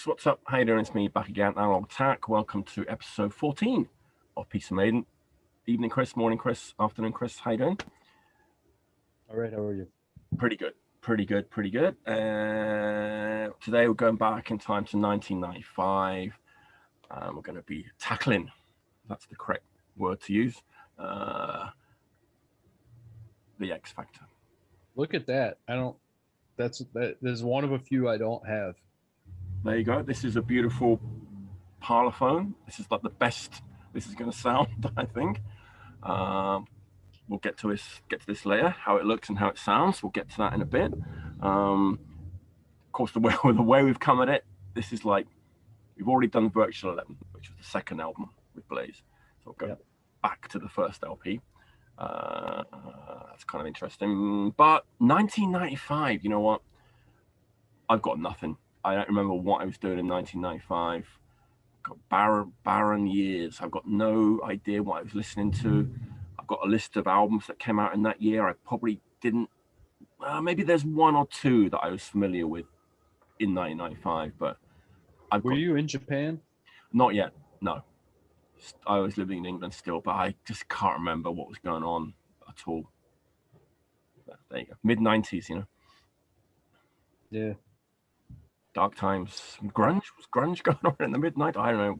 What's up? How you doing? It's me back again, Analog Attack. Welcome to episode 14 of Iron Maiden. Evening, Chris. Morning, Chris. Afternoon, Chris. How you doing? All right. How are you? Pretty good. Today we're going back in time to 1995. We're going to be tackling, that's the correct word to use, the X Factor. Look at that. There's one of a few I don't have. There you go. This is a beautiful parlophone. This is like the best this is going to sound, I think. We'll get to this later, how it looks and how it sounds. We'll get to that in a bit. Of course, the way we've come at it, this is like we've already done Virtual 11, which was the second album with Blaze. So we'll go back to the first LP. That's kind of interesting. But 1995, you know what? I've got nothing. I don't remember what I was doing in 1995. Got barren years. I've got no idea what I was listening to. I've got a list of albums that came out in that year. I probably didn't. Maybe there's one or two that I was familiar with in 1995. But were you in Japan? Not yet. No. I was living in England still, but I just can't remember what was going on at all. But there you go. Mid-90s, you know. Yeah. Dark times. Grunge? Was grunge going on in the mid-90s? I don't know.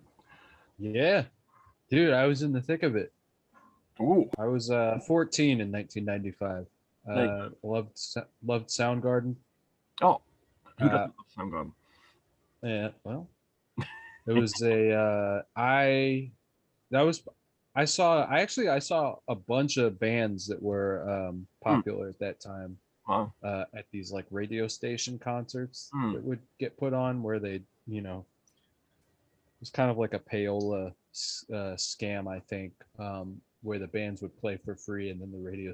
Yeah. Dude, I was in the thick of it. Ooh. I was 14 in 1995. Loved Soundgarden. Oh. Who doesn't love Soundgarden? Yeah, well. It was I saw a bunch of bands that were popular at that time. Wow. At these like radio station concerts that would get put on where they, it was kind of like a payola scam, I think, where the bands would play for free and then the radio.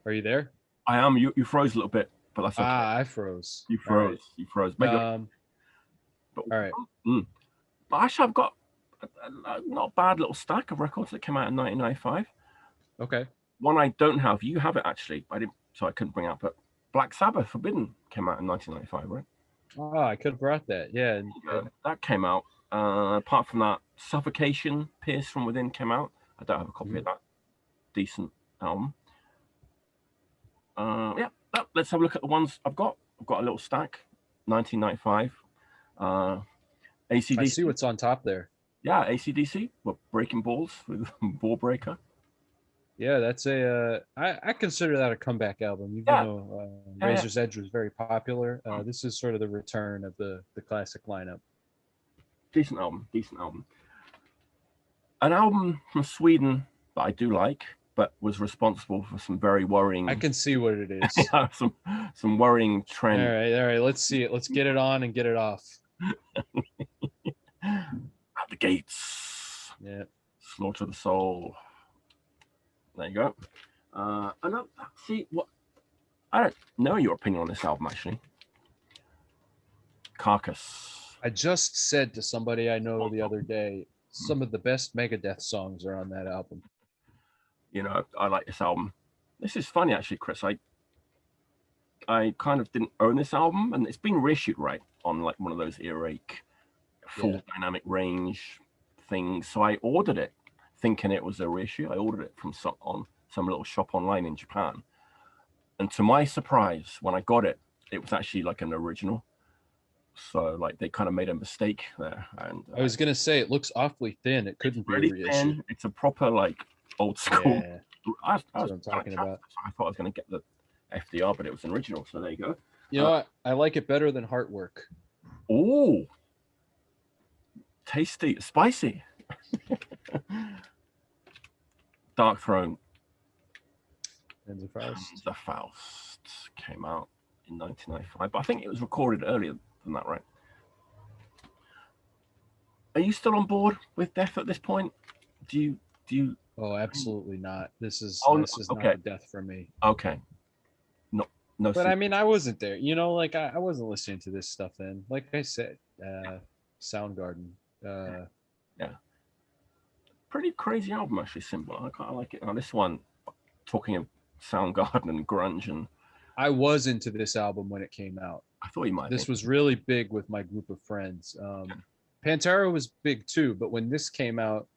Are you there? I am. You froze a little bit, but that's okay. I froze. You froze. Right. You froze. But, all right. But actually, I've got not a bad little stack of records that came out in 1995. Okay. One I don't have. You have it actually. I didn't, so I couldn't bring it up. But Black Sabbath, Forbidden, came out in 1995, right? Oh, I could have brought that. Yeah. That came out. Apart from that, Suffocation, Pierce from Within came out. I don't have a copy of that. Decent album. Let's have a look at the ones I've got. I've got a little stack. 1995. AC/DC. I see what's on top there. Yeah, AC/DC. We're Breaking Balls with Ball Breaker. Yeah, that's I consider that a comeback album. Even though Razor's Edge was very popular, this is sort of the return of the classic lineup. Decent album. An album from Sweden that I do like, but was responsible for some very worrying. I can see what it is. some worrying trend. All right. Let's see it. Let's get it on and get it off. At the gates. Yeah. Slaughter the Soul. There you go. See what? I don't know your opinion on this album actually. Carcass. I just said to somebody I know the other day, some of the best Megadeth songs are on that album. You know, I like this album. This is funny actually, Chris. I kind of didn't own this album, and it's been reissued, right, on like one of those earache full dynamic range things. So I ordered it, thinking it was a reissue. I ordered it from some little shop online in Japan, and to my surprise, when I got it, it was actually like an original. So like they kind of made a mistake there. And I was gonna say it looks awfully thin. It couldn't be reissued. Thin. It's a proper like old school. Yeah. That's what I'm talking about. I thought I was going to get the FDR, but it was an original. So there you go. You know what? I like it better than Heartwork. Oh, tasty, spicy. Dark Throne. And the Faust. The Faust came out in 1995, but I think it was recorded earlier than that, right? Are you still on board with Death at this point? Do you? Oh, absolutely not. This is not a Death for me. Okay. No. But I mean, I wasn't there. You know, like I wasn't listening to this stuff then. Like I said, Soundgarden. Yeah. Pretty crazy album, actually. Simple. I kind of like it. Now this one, talking of Soundgarden and grunge, and I was into this album when it came out. I thought you might. This was really big with my group of friends. Pantera was big too, but when this came out,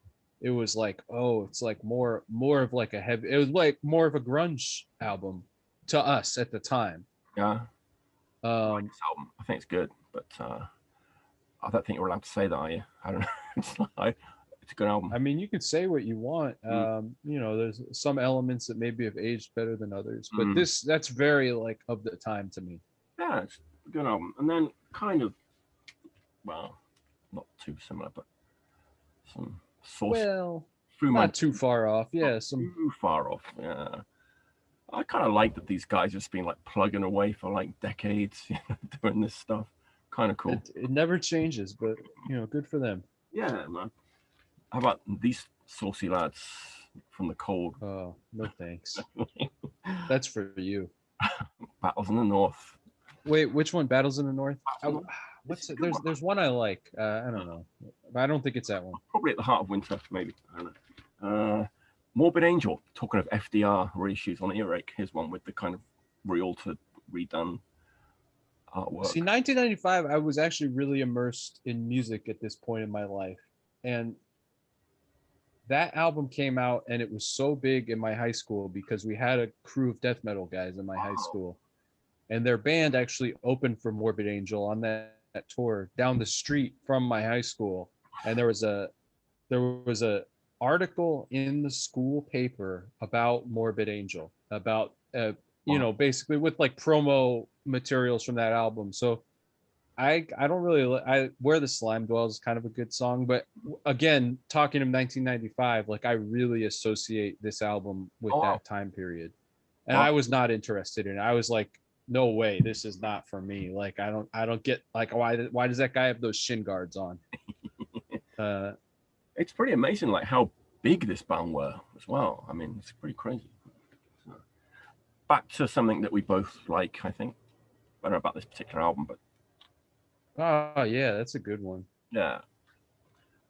it was like, oh, it's like more of like a heavy. It was like more of a grunge album to us at the time. Yeah. I like this album. I think it's good, but I don't think you're allowed to say that, are you? I don't know. It's a good album. I mean, you can say what you want. You know, there's some elements that maybe have aged better than others, but that's very like of the time to me. Yeah, it's a good album. And then kind of, well, not too similar, but some source. Well, not too far off. Yeah, too far off. Yeah. I kind of like that these guys have just been like plugging away for like decades, doing this stuff. Kind of cool. It never changes, but you know, good for them. Yeah, man. How about these saucy lads from the cold? Oh, no thanks. That's for you. Battles in the North. Wait, which one? Battles in the North? What's it? There's one I like. I don't know. I don't think it's that one. Probably at the Heart of Winter, maybe. I don't know. Morbid Angel. Talking of FDR reissues on Earache, here's one with the kind of re-altered, redone artwork. See, 1995, I was actually really immersed in music at this point in my life, and that album came out, and it was so big in my high school because we had a crew of death metal guys in my high school, and their band actually opened for Morbid Angel on that tour down the street from my high school, and there was a article in the school paper about Morbid Angel, about you know, basically with like promo materials from that album. So I don't really, Where the Slime Dwells is kind of a good song, but again, talking of 1995, like I really associate this album with that time period, and I was not interested in it. I was like, no way, this is not for me. Like I don't get, like, why does that guy have those shin guards on? It's pretty amazing, like how big this band were as well. I mean, it's pretty crazy. So, back to something that we both like, I think. I don't know about this particular album, but oh yeah, that's a good one. Yeah.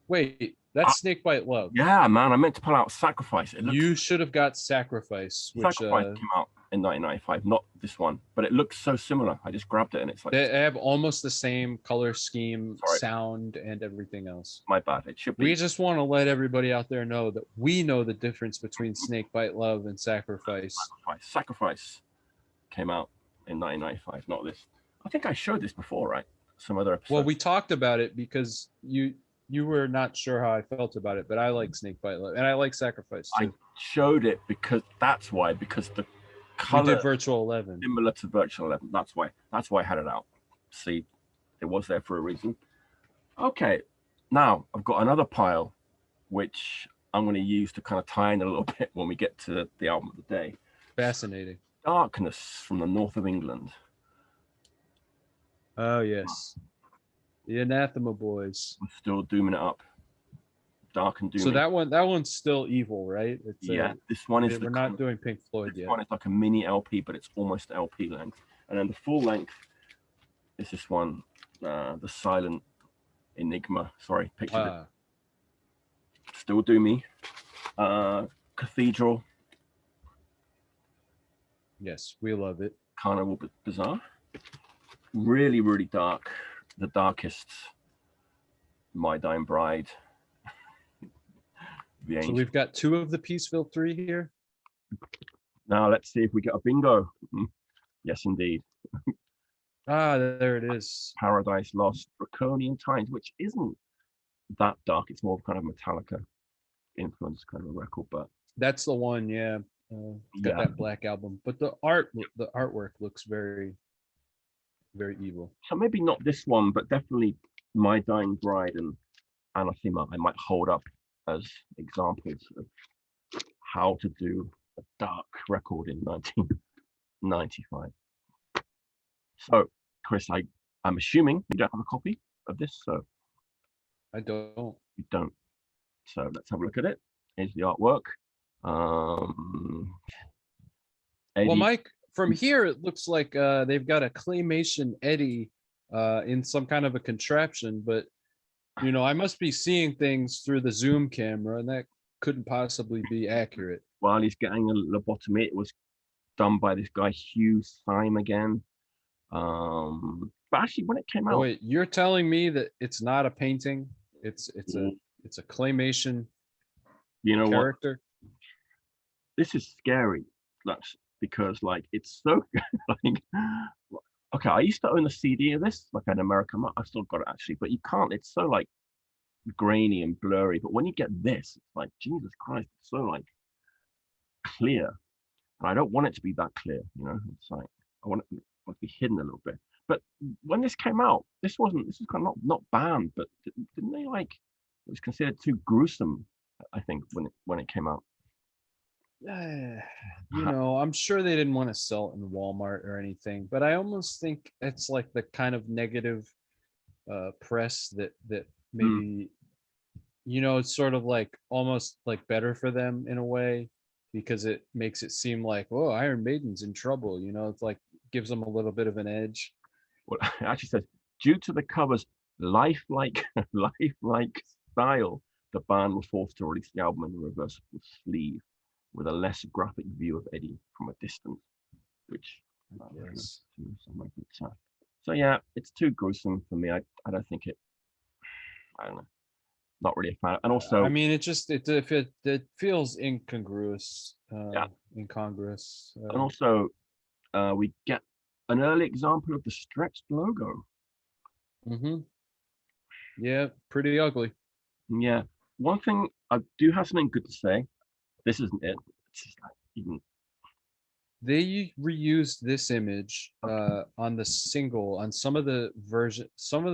Wait, that's Snakebite Love. Yeah, man, I meant to pull out Sacrifice. You should have got Sacrifice, which Sacrifice came out in 1995, not this one, but it looks so similar. I just grabbed it, and it's like they have almost the same color scheme, sound, and everything else. My bad. It should be. We just want to let everybody out there know that we know the difference between Snakebite Love and Sacrifice. Sacrifice came out in 1995, not this. I think I showed this before, right? Some other episode. Well, we talked about it because you were not sure how I felt about it, but I like Snakebite Love, and I like Sacrifice too. I showed it because the color we did Virtual 11, similar to Virtual 11. That's why I had it out. See, it was there for a reason. Okay, now I've got another pile, which I'm going to use to kind of tie in a little bit when we get to the album of the day. Fascinating. Darkness from the north of England. Oh yes, the Anathema Boys. We're still dooming it up. Dark and dooming. So that one's still evil, right? It's this one is. We're not doing Pink Floyd yet. This one is like a mini LP, but it's almost LP length. And then the full length is this one, the Silent Enigma. Sorry, picture it. Still doomy. Cathedral. Yes, we love it. Carnival Bazaar. Really, really dark. The darkest. My Dying Bride. So we've got 2 of the Peaceville 3 here. Now let's see if we get a bingo. Yes, indeed. There it is. Paradise Lost, Draconian Times, which isn't that dark. It's more of kind of Metallica influence kind of a record, but that's the one. Yeah, got that Black Album, but the artwork looks very, very evil. So maybe not this one, but definitely My Dying Bride and Anathema I might hold up as examples of how to do a dark record in 1995. So, Chris, I'm assuming you don't have a copy of this, so I don't. You don't. So let's have a look at it. Here's the artwork. Eddie. Well, Mike, from here it looks like they've got a claymation Eddie in some kind of a contraption, but you know, I must be seeing things through the zoom camera, and that couldn't possibly be accurate. While he's getting a lobotomy, it was done by this guy Hugh Syme again. But actually, when it came Oh, out, wait, you're telling me that it's not a painting? mm, It's a claymation you know what? character. This is scary. That's because like it's so like okay. I used to own a CD of this, like an American. I still got it actually, but you can't. It's so like grainy and blurry. But when you get this, it's like Jesus Christ, it's so like clear. And I don't want it to be that clear, you know. It's like want to be hidden a little bit. But when this came out, this wasn't. This was kind of not banned, but didn't they like? It was considered too gruesome. I think when it came out. I'm sure they didn't want to sell it in Walmart or anything, but I almost think it's like the kind of negative press that Mm. maybe it's sort of like almost like better for them in a way because it makes it seem like, oh, Iron Maiden's in trouble. It's like gives them a little bit of an edge. Well, it actually says due to the cover's lifelike lifelike style, the band was forced to release the album in a reversible sleeve with a less graphic view of Eddie from a distance, which Yes. so yeah, it's too gruesome for me. I don't think it. I don't know. Not really a fan. And I also, mean, it feels incongruous, yeah, incongruous. and also we get an early example of the stretched logo. Mm-hmm. Yeah, pretty ugly. Yeah, one thing I do have something good to say. This isn't it. It's just like even They reused this image okay. on some of the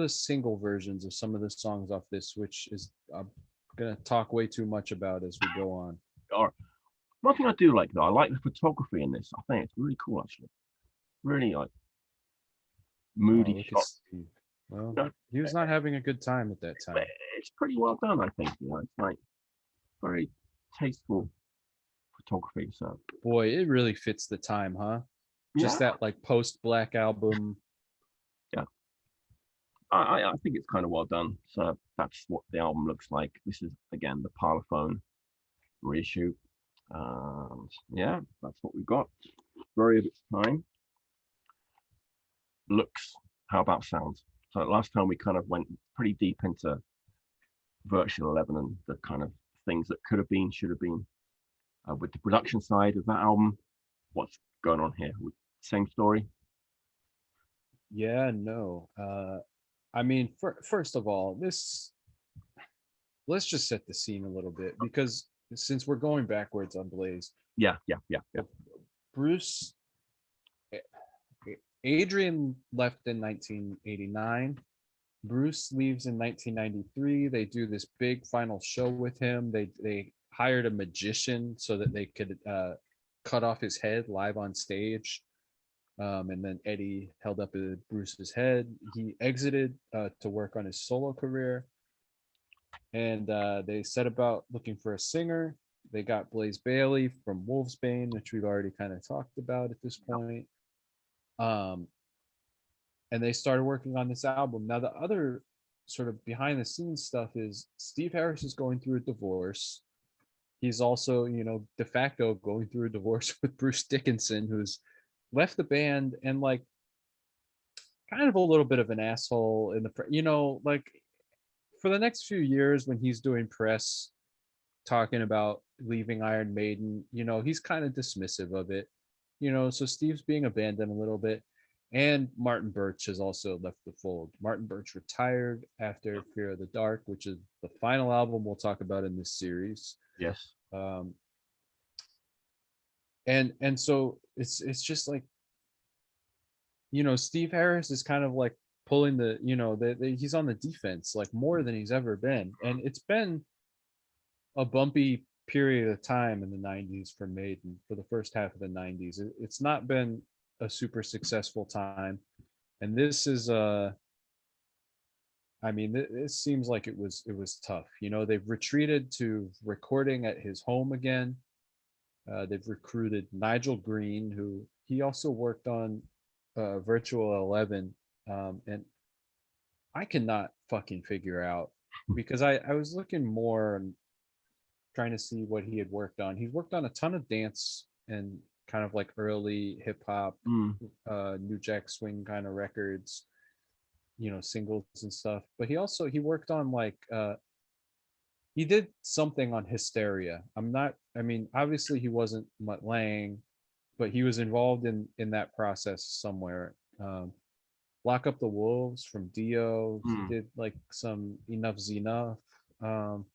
single versions of some of the songs off this, which is I'm gonna talk way too much about as we go on. All right. One thing I do like though, I like the photography in this. I think it's really cool actually. Really like Oh, moody look at shot. Steve. Well, No, he was not having a good time at that but time. it's pretty well done, I think. It's like very tasteful photography. So Boy, it really fits the time, huh? yeah, Just that like post Black album. yeah. I think it's kind of well done. So that's what the album looks like. This is again the Parlophone reissue. Yeah, that's what we've got. Very of its time. Looks. How about sounds? So last time we kind of went pretty deep into Virtual 11 and the kind of things that could have been, should have been. With the production side of that album, what's going on here? Same story? Yeah, no. I mean, first of all, let's just set the scene a little bit because since we're going backwards on Blaze, Yeah, yeah, yeah, yeah. Bruce, Adrian left in 1989. Bruce leaves in 1993. They do this big final show with him. They hired a magician so that they could cut off his head live on stage. And then Eddie held up Bruce's head. He exited to work on his solo career, and they set about looking for a singer. They got Blaze Bailey from Wolfsbane, which we've already kind of talked about at this point. Um, and they started working on this album. Now, the other sort of behind the scenes stuff is Steve Harris is going through a divorce. He's also, de facto going through a divorce with Bruce Dickinson, who's left the band and like kind of a little bit of an asshole in like for the next few years when he's doing press talking about leaving Iron Maiden, he's kind of dismissive of it. So Steve's being abandoned a little bit. And Martin Birch has also left the fold. Martin Birch retired after Fear of the Dark, which is the final album we'll talk about in this series. Yes. Um, and so it's just like, Steve Harris is kind of like pulling he's on the defense like more than he's ever been. And it's been a bumpy period of time in the 90s for Maiden for the first half of the 90s. It's not been a super successful time. And this is I mean, this seems like it was tough. They've retreated to recording at his home again. They've recruited Nigel Green, who he also worked on Virtual 11, and I cannot fucking figure out because I was looking more and trying to see what he had worked on. He's worked on a ton of dance and kind of like early hip hop, Mm. New Jack Swing kind of records, singles and stuff. But he worked on like he did something on Hysteria. I mean, obviously he wasn't Mutt Lang, but he was involved in that process somewhere. Lock Up the Wolves from Dio. He did like some Enough's Enough. Um,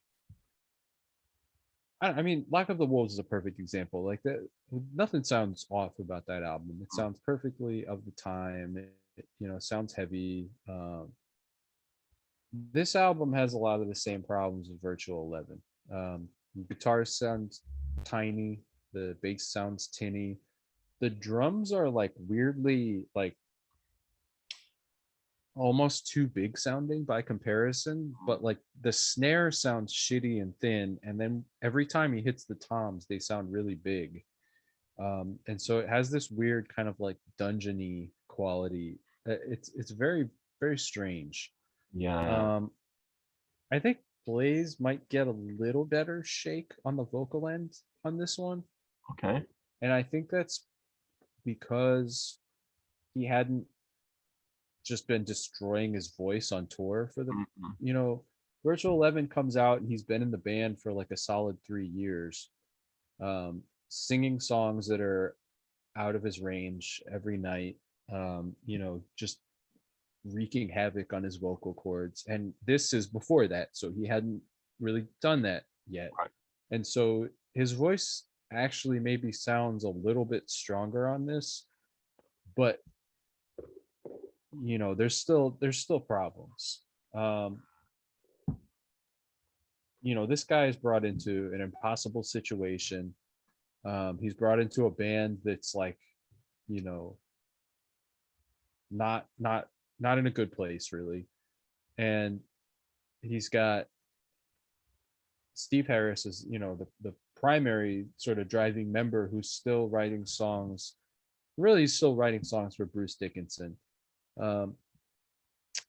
I mean, Lock Up the Wolves is a perfect example. Like that, nothing sounds off about that album. It sounds perfectly of the time. Sounds heavy. This album has a lot of the same problems as Virtual 11. The guitars sound tiny. The bass sounds tinny. The drums are like weirdly like almost too big sounding by comparison, but like the snare sounds shitty and thin, and then every time he hits the toms they sound really big. And so it has this weird kind of like dungeony quality. It's very, very strange. Yeah. I think Blaze might get a little better shake on the vocal end on this one, Okay. and I think that's because he hadn't just been destroying his voice on tour for the Virtual 11 comes out and he's been in the band for like a solid 3 years, singing songs that are out of his range every night, just wreaking havoc on his vocal cords. And this is before that, so he hadn't really done that yet. Right. And so his voice actually maybe sounds a little bit stronger on this, but there's still problems. This guy is brought into an impossible situation. He's brought into a band that's like, not in a good place really. And he's got Steve Harris is, the primary sort of driving member who's still writing songs. Really still writing songs for Bruce Dickinson. I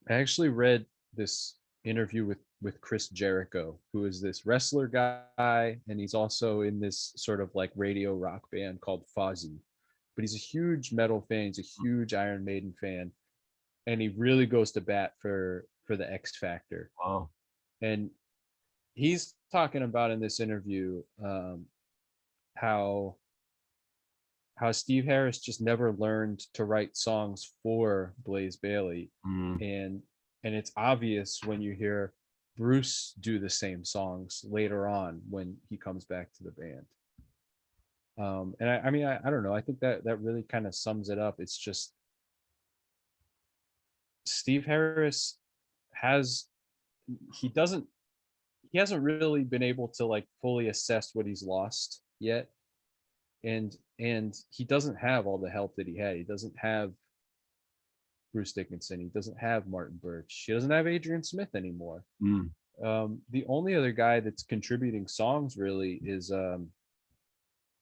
actually read this interview with Chris Jericho, who is this wrestler guy, and he's also in this sort of like radio rock band called Fozzy. But he's a huge metal fan. He's a huge Iron Maiden fan, and he really goes to bat for the X Factor. Wow. And he's talking about in this interview how Steve Harris just never learned to write songs for Blaze Bayley. And it's obvious when you hear Bruce do the same songs later on when he comes back to the band. And I mean, I don't know. I think that really kind of sums it up. It's just Steve Harris he hasn't really been able to like fully assess what he's lost yet. And he doesn't have all the help that he had. He doesn't have Bruce Dickinson. He doesn't have Martin Birch. He doesn't have Adrian Smith anymore. The only other guy that's contributing songs really is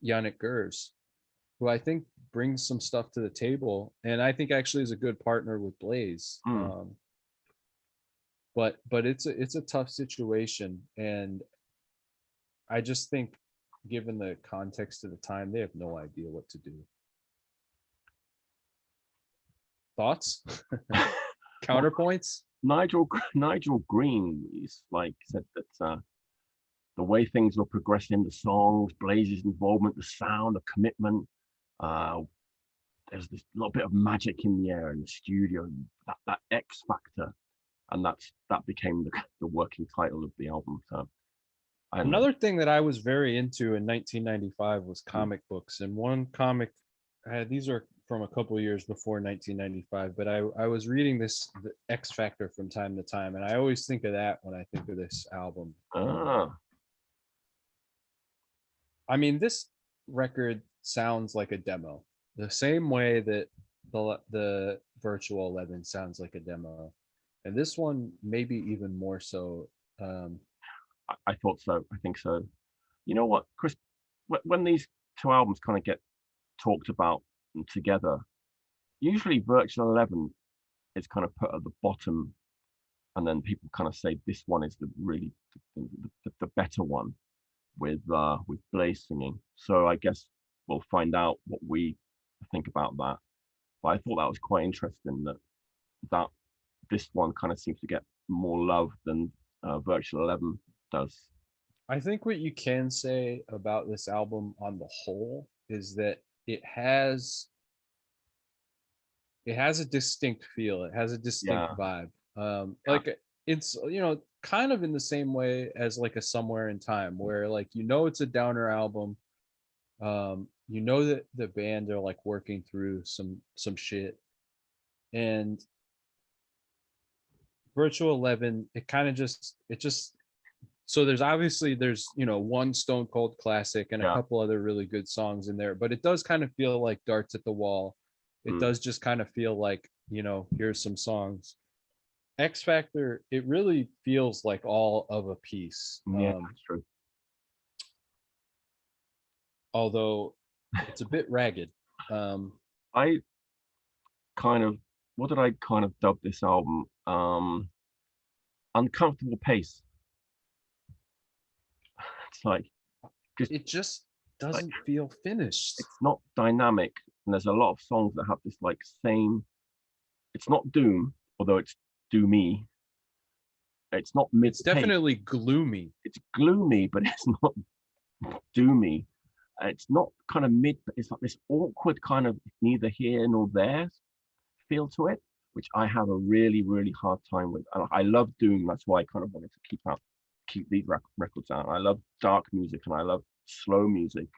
Yannick Gers, who I think brings some stuff to the table, and I think actually is a good partner with Blaze. But it's a tough situation, and I just think, given the context of the time, they have no idea what to do. Thoughts? Counterpoints? Nigel Green is like said that the way things were progressing, the songs, Blaze's involvement, the sound, the commitment, there's this little bit of magic in the air in the studio, that X factor, and that became the working title of the album. So another thing that I was very into in 1995 was comic books, and one comic, these are from a couple years before 1995, but I was reading the X Factor from time to time, and I always think of that when I think of this album. I mean, this record sounds like a demo, the same way that the Virtual 11 sounds like a demo, and this one maybe even more so. I thought so. I think so. You know what, Chris? When these two albums kind of get talked about together, usually Virtual 11 is kind of put at the bottom, and then people kind of say this one is the better one with Blaze singing. So I guess we'll find out what we think about that. But I thought that was quite interesting that this one kind of seems to get more love than Virtual 11 does. I think what you can say about this album on the whole is that it has a distinct feel. It has a distinct vibe. Like it's, kind of in the same way as like a Somewhere in Time, where like, it's a downer album. That the band are like working through some shit, and Virtual 11, it kind of just so there's one Stone Cold classic and a couple other really good songs in there, but it does kind of feel like darts at the wall. It does just kind of feel like, here's some songs. X Factor, it really feels like all of a piece. That's true. Although it's a bit ragged. I kind of, what did I kind of dub this album? Uncomfortable pace. It's like, it just doesn't feel finished. It's not dynamic, and there's a lot of songs that have this like same. It's not doom, although it's doomy. It's not mid. It's definitely gloomy. It's gloomy, but it's not doomy. It's not kind of mid. It's like this awkward kind of neither here nor there feel to it, which I have a really, really hard time with. And I love doom. That's why I kind of wanted to keep these records out. I love dark music and I love slow music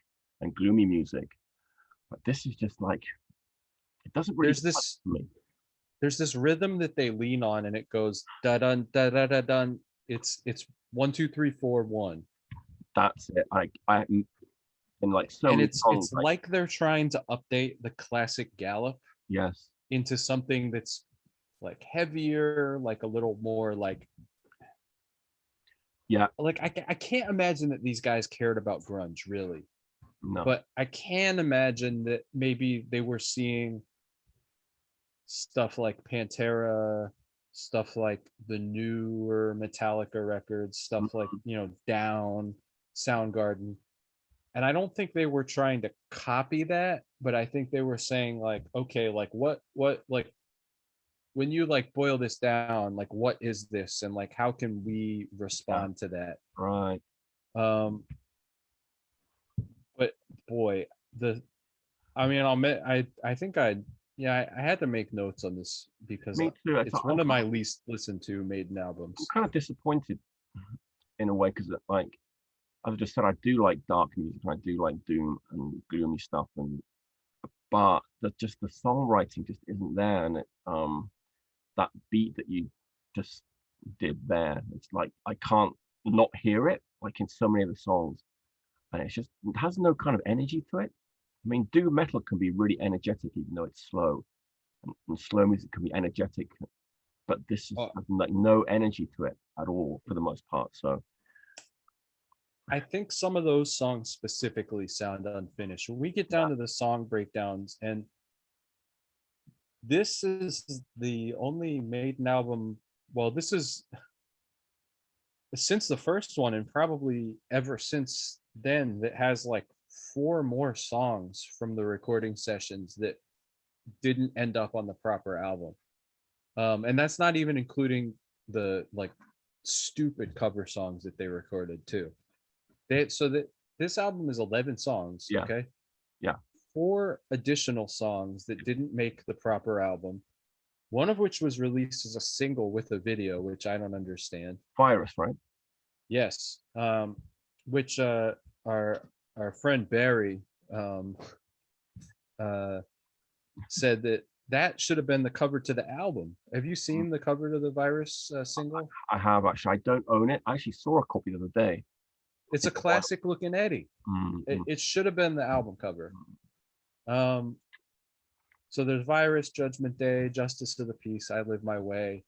and gloomy music, but this is just like, it doesn't really there's this rhythm that they lean on, and it goes da dun da da da dun. It's 1 2 3 4 1. That's it. I in like so and many it's songs, like they're trying to update the classic gallop into something that's like heavier, like a little more like like I can't imagine that these guys cared about grunge, really. No. But I can imagine that maybe they were seeing stuff like Pantera, stuff like the newer Metallica records, stuff like, Down, Soundgarden. And I don't think they were trying to copy that, but I think they were saying like, okay, like what like when you like boil this down, like what is this, and like how can we respond to that? Right. But boy, I'll admit, I think I had to make notes on this because it's one of my least listened to Maiden albums. I'm kind of disappointed in a way because like as I just said, I do like dark music and I do like doom and gloomy stuff, but the songwriting just isn't there, and that beat that you just did there, it's like I can't not hear it like in so many of the songs, and it has no kind of energy to it. I mean, doom metal can be really energetic even though it's slow, and slow music can be energetic, but this has like no energy to it at all for the most part. So I think some of those songs specifically sound unfinished. When we get down to the song breakdowns, and this is the only Maiden album, well, this is since the first one and probably ever since then, that has like 4 more songs from the recording sessions that didn't end up on the proper album. And that's not even including the like stupid cover songs that they recorded too. This album is 11 songs. Okay. Yeah. 4 additional songs that didn't make the proper album. One of which was released as a single with a video, which I don't understand. Virus, right? Yes. Which our friend Barry said that should have been the cover to the album. Have you seen the cover to the Virus single? I have actually. I don't own it. I actually saw a copy the other day. It's a classic looking Eddie. It should have been the album cover. So there's Virus, Judgment Day, Justice of the Peace, I Live My Way.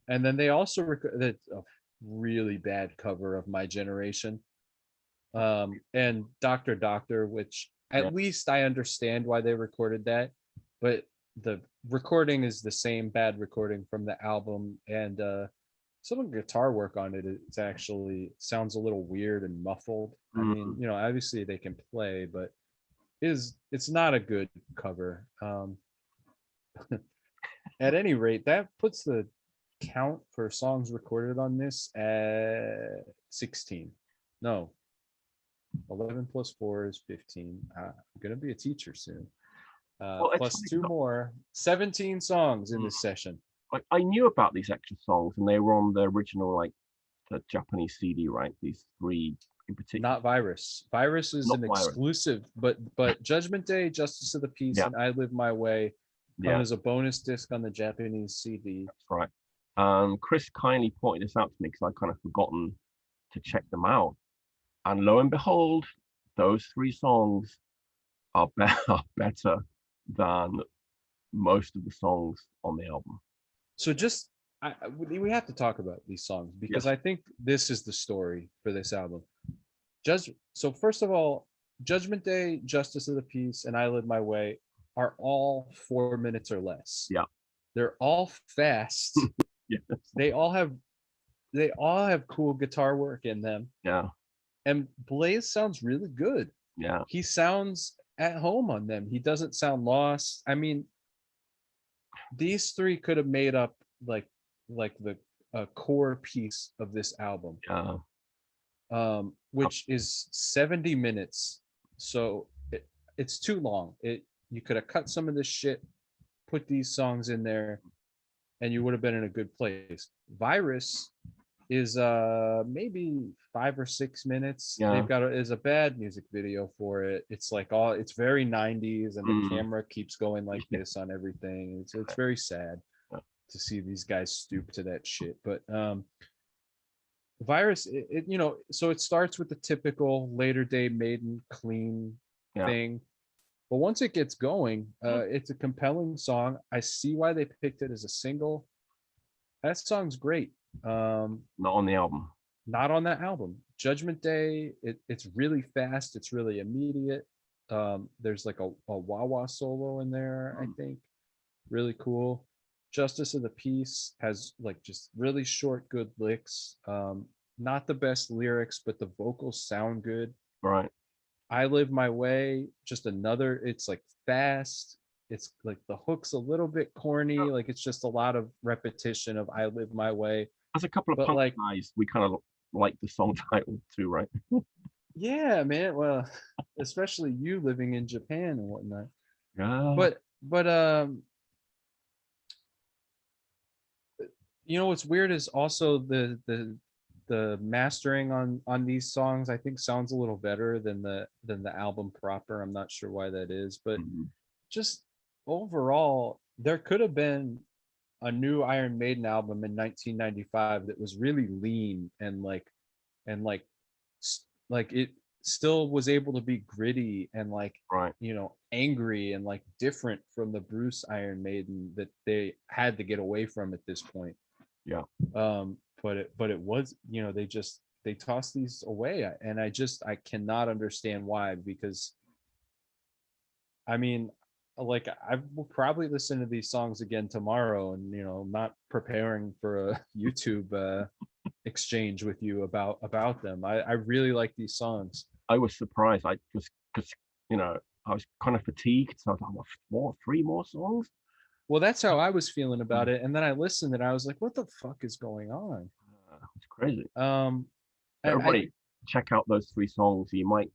And then they also recorded a really bad cover of My Generation. And Doctor Doctor, which at least I understand why they recorded that, but the recording is the same bad recording from the album, and some of the guitar work on it, it's actually sounds a little weird and muffled. I mean, obviously they can play, but it's not a good cover. At any rate, that puts the count for songs recorded on this at 16. No, 11 plus 4 is 15. I'm gonna be a teacher soon. Well, it's Plus funny two 'cause more, 17 songs in mm, this session. like I knew about these extra songs, and they were on the original, like the Japanese CD, right? These three in particular. Not Virus. Virus is Not an Virus. exclusive, but Judgment Day, Justice of the Peace, Yeah, and I Live My Way come yeah, as a bonus disc on the Japanese CD. that's right. Chris kindly pointed this out to me because I'd kind of forgotten to check them out. And lo and behold, those three songs are, are better than most of the songs on the album. So just we have to talk about these songs because Yes. I think this is the story for this album. So first of all, Judgment Day, Justice of the Peace, and I Live My Way are all 4 minutes or less. Yeah. They're all fast. Yes. They all have cool guitar work in them. Yeah. And Blaze sounds really good. Yeah. He sounds at home on them. He doesn't sound lost. I mean, these three could have made up like the core piece of this album. Yeah. Which is 70 minutes. So it's too long. You could have cut some of this shit, put these songs in there, and you would have been in a good place. Virus is maybe 5 or 6 minutes. Yeah. They've got is a bad music video for it. It's like it's very 90s, and the camera keeps going like this on everything. It's very sad to see these guys stoop to that shit. But Virus, so it starts with the typical later day Maiden clean thing. But once it gets going, it's a compelling song. I see why they picked it as a single. That song's great. Not on the album. Not on that album. Judgment Day, it's really fast. It's really immediate. There's like a wah-wah solo in there, I think. Really cool. Justice of the Peace has like just really short, good licks. Not the best lyrics, but the vocals sound good. Right. I Live My Way, just another, it's like fast. It's like the hook's a little bit corny. Like it's just a lot of repetition of I Live My Way. As a couple of punk guys, we kind of like the song title too, right? Yeah, man. Well, especially you living in Japan and whatnot. Yeah. But what's weird is also the mastering on these songs I think sounds a little better than the album proper. I'm not sure why that is, but just overall there could have been a new Iron Maiden album in 1995 that was really lean and like it still was able to be gritty and angry and like different from the Bruce Iron Maiden that they had to get away from at this point. Yeah. But it was, they tossed these away, and I cannot understand why, because I mean, like I will probably listen to these songs again tomorrow, and not preparing for a YouTube exchange with you about them. I really like these songs. I was surprised. I was because I was kind of fatigued, so I thought, three more songs. Well, that's how I was feeling about it, and then I listened and I was like, "What the fuck is going on?" It's crazy. Everybody, check out those three songs. You might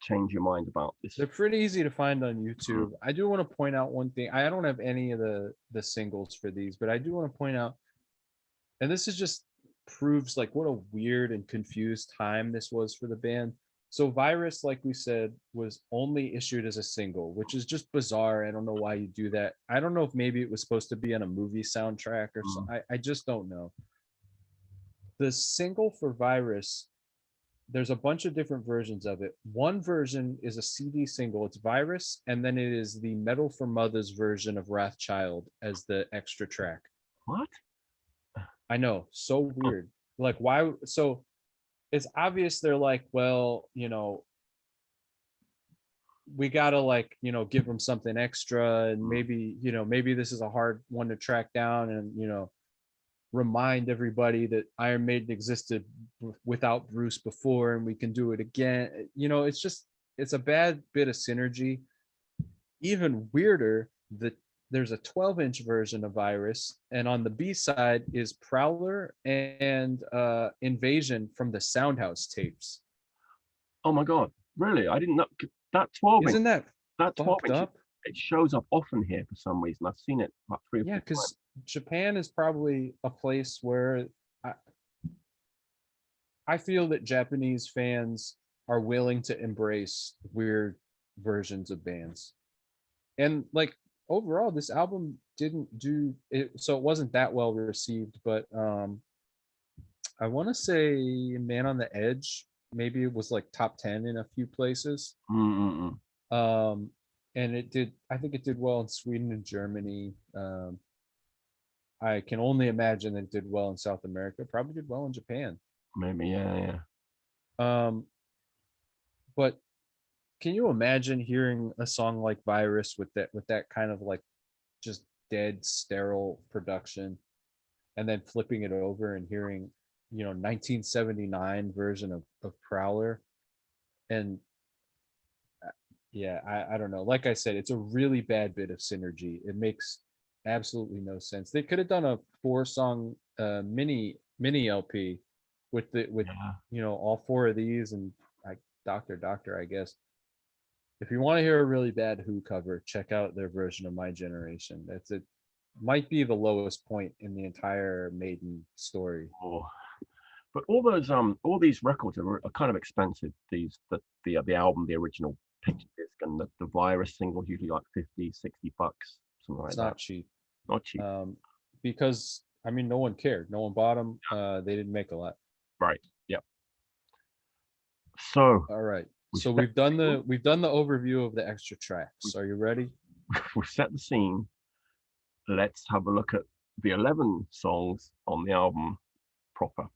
change your mind about this. They're pretty easy to find on YouTube. I do want to point out one thing. I don't have any of the singles for these, but I do want to point out, and this is just proves like what a weird and confused time this was for the band. So Virus, like we said, was only issued as a single, which is just bizarre. I don't know why you do that. I don't know if maybe it was supposed to be on a movie soundtrack or something. I just don't know. The single for Virus, there's a bunch of different versions of it. One version is a CD single. It's Virus, and then it is the Metal for Mothers version of Wrathchild as the extra track. What? I know, so weird. Like, why? So it's obvious they're like, well, we gotta give them something extra, and maybe this is a hard one to track down, and remind everybody that Iron Maiden existed without Bruce before, and we can do it again. It's just it's a bad bit of synergy. Even weirder, there's a 12-inch version of Virus, and on the B side is Prowler and Invasion from the Soundhouse tapes. Oh my God, really? I didn't know that 12 inch. Isn't that That 12 fucked inch. up? It shows up often here for some reason. I've seen it about 3 or 4 Yeah, times. because Japan is probably a place where I feel that Japanese fans are willing to embrace weird versions of bands. And like overall, this album didn't do it, so it wasn't that well received, but I want to say Man on the Edge, maybe it was like top 10 in a few places. Mm-mm-mm. And it did, I think it did well in Sweden and Germany. I can only imagine that it did well in South America, probably did well in Japan. Maybe, yeah. But can you imagine hearing a song like Virus with that kind of like just dead sterile production, and then flipping it over and hearing 1979 version of Prowler? And yeah, I don't know, like I said, it's a really bad bit of synergy. It makes absolutely no sense. They could have done a 4-song mini LP with all 4 of these, and like Doctor, I guess. If you want to hear a really bad Who cover, check out their version of My Generation. It might be the lowest point in the entire Maiden story. Oh. But all these records are kind of expensive. The album, the original picture disc, and the Virus single usually like 50, 60 bucks, something like It's that. not cheap. Not cheap. Because I mean, no one cared. No one bought them. They didn't make a lot. Right. Yep. So all right. So we've done the overview of the extra tracks. Are you ready? We've set the scene. Let's have a look at the 11 songs on the album proper.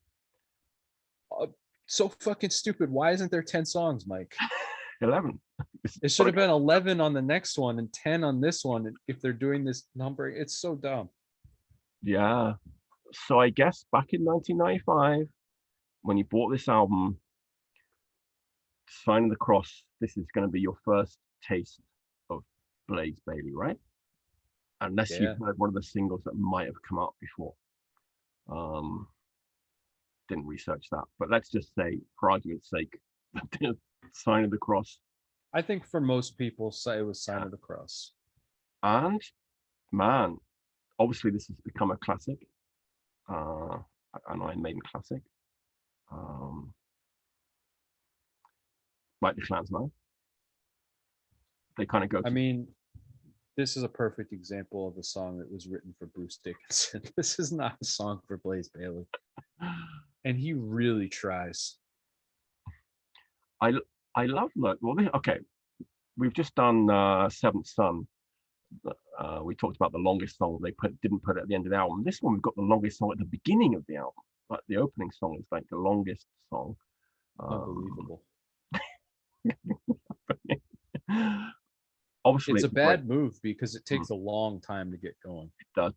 So fucking stupid. Why isn't there 10 songs, Mike? 11. It should have been 11 on the next one and 10 on this one if they're doing this numbering. It's so dumb. Yeah. So I guess back in 1995, when you bought this album, Sign of the Cross, this is going to be your first taste of Blaze Bayley, right? Unless you've heard one of the singles that might have come out before. Didn't research that, but let's just say, for argument's sake, Sign of the Cross. I think for most people, it was Sign of the Cross. And man, obviously this has become a classic, an Iron Maiden classic. Like the Klansman, they kind of go. I mean, this is a perfect example of a song that was written for Bruce Dickinson. This is not a song for Blaze Bayley, and he really tries. I love okay. We've just done Seventh Son. We talked about the longest song they didn't put at the end of the album. This one we've got the longest song at the beginning of the album. Like the opening song is like the longest song. Unbelievable. Obviously it's a bad move because it takes a long time to get going. It does,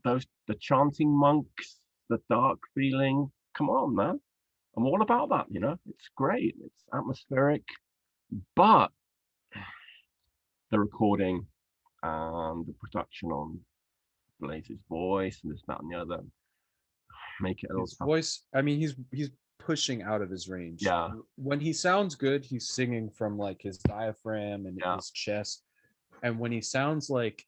but the chanting monks, the dark feeling, come on, man, I'm all about that. It's great, it's atmospheric, but the recording and the production on Blaze's voice and this, that, and the other make it a little his voice. I mean, he's pushing out of his range. Yeah. When he sounds good, he's singing from like his diaphragm and his chest. And when he sounds like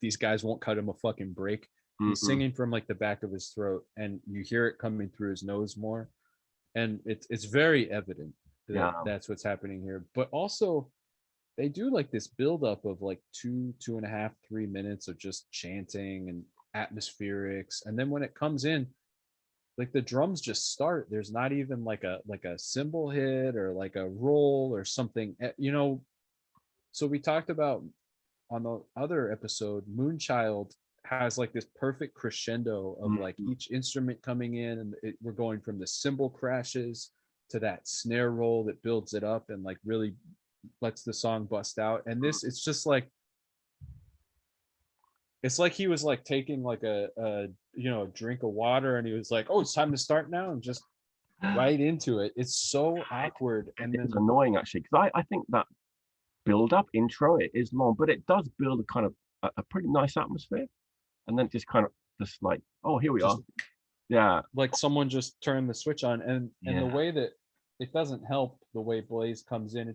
these guys won't cut him a fucking break, he's singing from like the back of his throat, and you hear it coming through his nose more. And it's very evident that that's what's happening here. But also, they do like this buildup of like 2.5, 3 minutes of just chanting and atmospherics, and then when it comes in, like the drums just start. There's not even like a cymbal hit or like a roll or something. So we talked about on the other episode, Moonchild has like this perfect crescendo of like each instrument coming in, and we're going from the cymbal crashes to that snare roll that builds it up and like really lets the song bust out. And this, it's just like, it's like he was like taking like a drink of water, and he was like, oh, it's time to start now, and just right into it. It's so awkward. And It's then annoying actually, because I think that build up intro it is long, but it does build a kind of a pretty nice atmosphere, and then just kind of just like, oh, here we are. just Yeah, like someone just turned the switch on, and the yeah. way that it doesn't help the way Blaze comes in,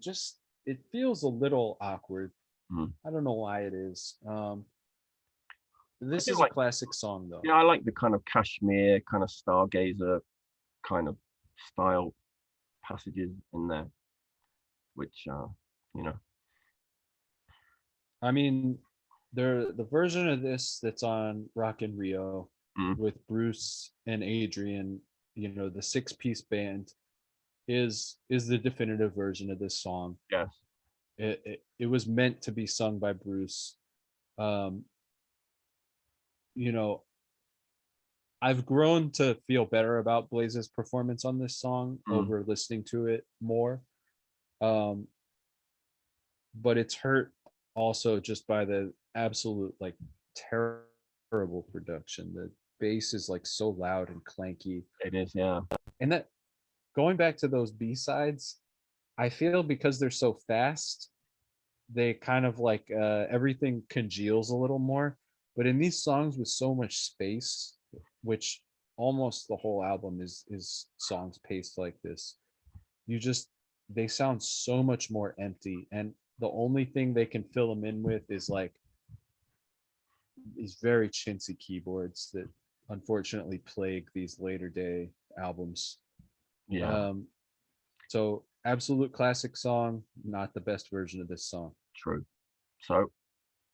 it feels a little awkward. Mm. I don't know why it is. I This do is a like, classic song though. yeah, I like the kind of Kashmir kind of stargazer kind of style passages in there, which you know, I mean, the version of this that's on Rock in Rio mm, with Bruce and Adrian, the six-piece band is the definitive version of this song. yes, It was meant to be sung by Bruce. Um, you know, I've grown to feel better about Blaze's performance on this song mm, over listening to it more. Um, but it's hurt also just by the absolute like terrible production. The bass is like so loud and clanky. it is, yeah, And that going back to those B-sides, I feel because they're so fast, they kind of like everything congeals a little more. But in these songs with so much space, which almost the whole album is songs paced like this, you just they sound so much more empty, and the only thing they can fill them in with is like these very chintzy keyboards that unfortunately plague these later day albums. yeah, um so absolute classic song, not the best version of this song. true. So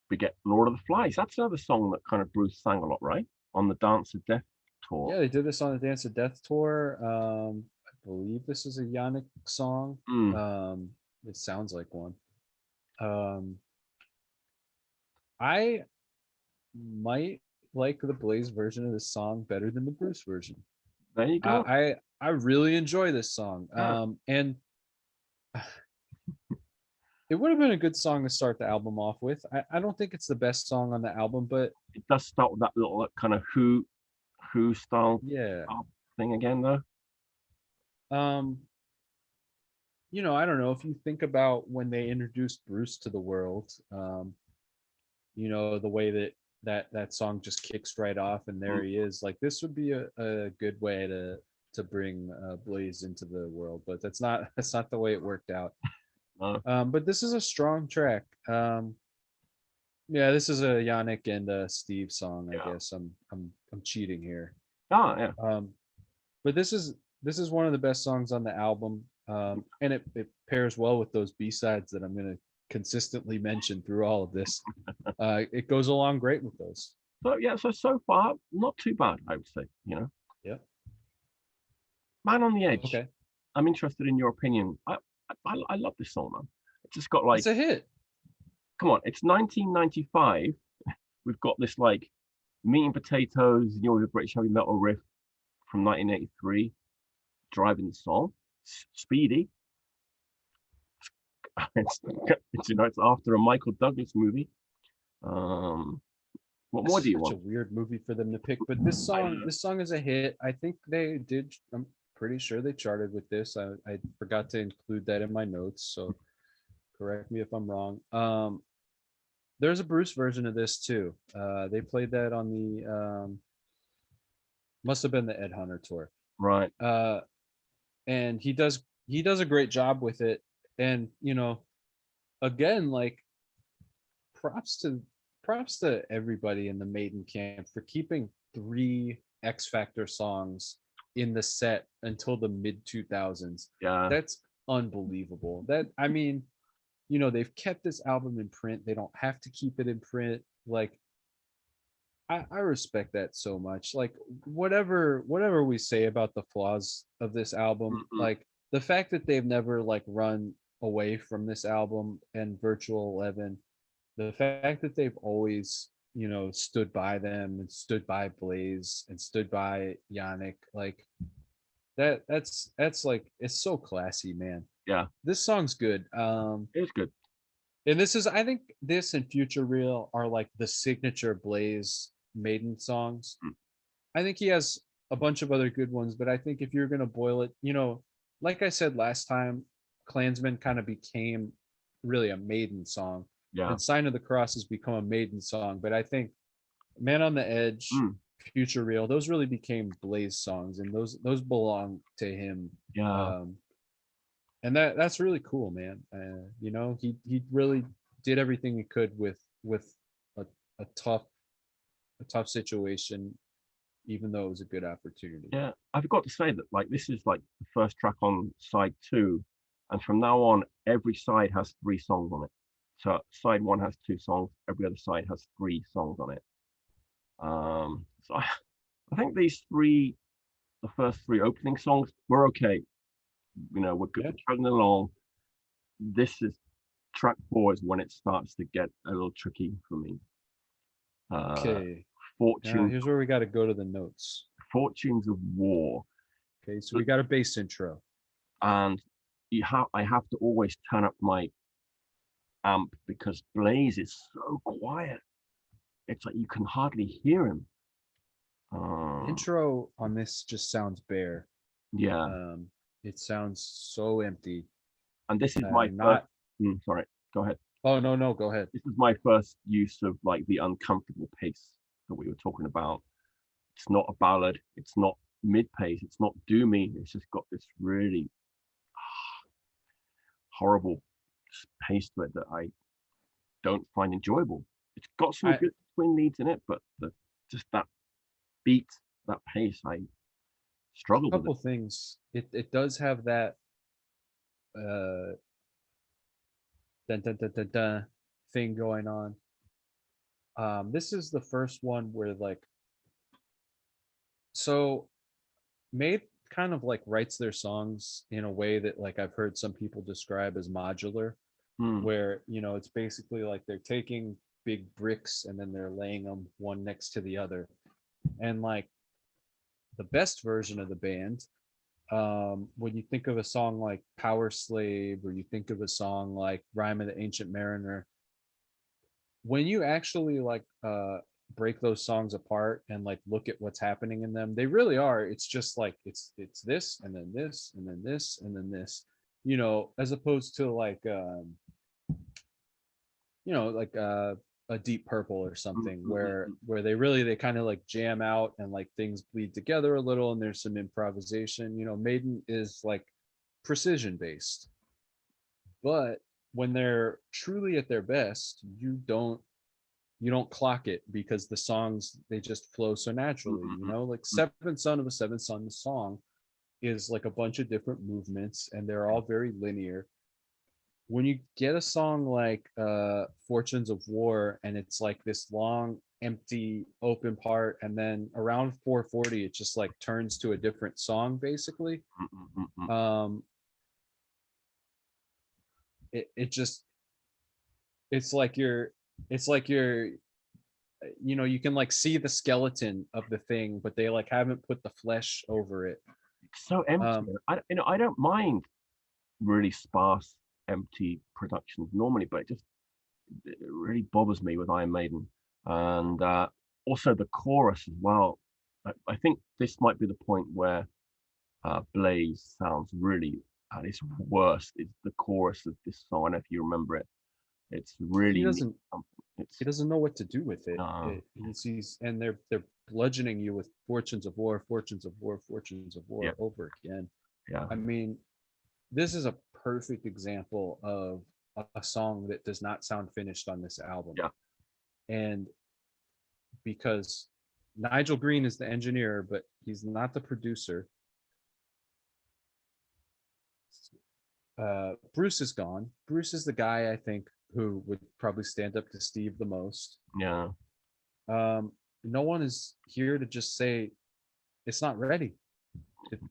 we get Lord of the Flies. That's another song that kind of Bruce sang a lot, right? On the Dance of Death tour. Yeah, they did this on the Dance of Death tour. I believe this is a Yannick song. Mm, um it sounds like one. um I might like the Blaze version of this song better than the Bruce version. there you go. I really enjoy this song. Yeah, And it would have been a good song to start the album off with. I don't think it's the best song on the album, but it does start with that little kind of Who style yeah. thing again, though. Um, I don't know if you think about when they introduced Bruce to the world, the way that song just kicks right off and there Mm, he is. Like this would be a good way to bring Blaze into the world, but that's not the way it worked out. no. But this is a strong track. Yeah, this is a Yannick and Steve song. I Yeah. guess I'm cheating here. Ah, yeah. Um, but this is one of the best songs on the album, and it pairs well with those B-sides that I'm going to consistently mention through all of this. It goes along great with those. So yeah, so far not too bad, I would say. Yeah. Man on the Edge. Okay. I'm interested in your opinion. I love this song, man. It's just got It's like, a hit. come on, it's 1995. We've got this like meat and potatoes, the British heavy metal riff from 1983, driving the song. Speedy. It's after a Michael Douglas movie. What more do you Such a want? weird movie for them to pick, but this song is a hit. I think they did. I'm pretty sure they charted with this. I forgot to include that in my notes, so correct me if I'm wrong. There's a Bruce version of this too. They played that on the must have been the Ed Hunter tour. Right. And he does a great job with it. And again, like props to props to everybody in the Maiden camp for keeping 3 X Factor songs in the set until the mid 2000s. Yeah. That's unbelievable. That I mean, they've kept this album in print. They don't have to keep it in print. Like I respect that so much. Like whatever we say about the flaws of this album, Mm-mm. like the fact that they've never like run away from this album and Virtual 11, the fact that they've always stood by them and stood by Blaze and stood by Yannick, like that's like it's so classy, man. Yeah. This song's good. It's good. And I think this and Future Real are like the signature Blaze Maiden songs. Mm. I think he has a bunch of other good ones, but I think if you're gonna boil it, like I said last time, Klansman kind of became really a Maiden song, Yeah. and Sign of the Cross has become a Maiden song. But I think Man on the Edge, Future Real, those really became Blaze songs, and those belong to him. Yeah. And that's really cool, man. He really did everything he could with a, a tough situation, even though it was a good opportunity. Yeah, I've got to say that like this is like the first track on side 2, and from now on every side has 3 songs on it. So side 1 has 2 songs, every other side has 3 songs on it. So I think the first 3 opening songs were okay. We're good, we're chugging along. This is track 4 is when it starts to get a little tricky for me. Okay. Fortune. Here's where we got to go to the notes. Fortunes of War. Okay, so we got a bass intro, and I have to always turn up my amp because Blaze is so quiet. It's like you can hardly hear him. Intro on this just sounds bare. Yeah. It sounds so empty. And this is my not. Sorry, go ahead. Oh no, go ahead. This is my first use of like the uncomfortable pace that we were talking about. It's not a ballad. It's not mid pace. It's not doomy. It's just got this really horrible pace to it that I don't find enjoyable. It's got some good twin leads in it, but just that beat, that pace, I struggle with. A couple things. It does have that dun, dun, dun, dun, dun thing going on. This is the first one where like, so Maeve kind of like writes their songs in a way that like I've heard some people describe as modular, where it's basically like they're taking big bricks and then they're laying them one next to the other. And like the best version of the band, when you think of a song like Power Slave, or you think of a song like Rhyme of the Ancient Mariner, when you actually like break those songs apart and like look at what's happening in them, they really are, it's just like it's this and then this and then this and then this, as opposed to like a Deep Purple or something, where they kind of like jam out and like things bleed together a little and there's some improvisation. Maiden is like precision based, but when they're truly at their best, you don't clock it, because the songs, they just flow so naturally. Like Seventh Son of a Seventh Son song is like a bunch of different movements and they're all very linear. When you get a song like Fortunes of War, and it's like this long empty open part, and then around 440 it just like turns to a different song basically. It's like you're you can like see the skeleton of the thing, but they like haven't put the flesh over it. It's so empty. I don't mind really sparse empty productions normally, but it really bothers me with Iron Maiden. And also the chorus as well. I think this might be the point where Blaze sounds really at its worst. Is the chorus of this song. I don't know if you remember it. It's really he doesn't know what to do with it. And they're bludgeoning you with Fortunes of War, Fortunes of War, Fortunes of War over again. Yeah. I mean, this is a perfect example of a song that does not sound finished on this album. Yeah. And because Nigel Green is the engineer, but he's not the producer. Bruce is gone. Bruce is the guy, I think, who would probably stand up to Steve the most. Yeah. No one is here to just say it's not ready.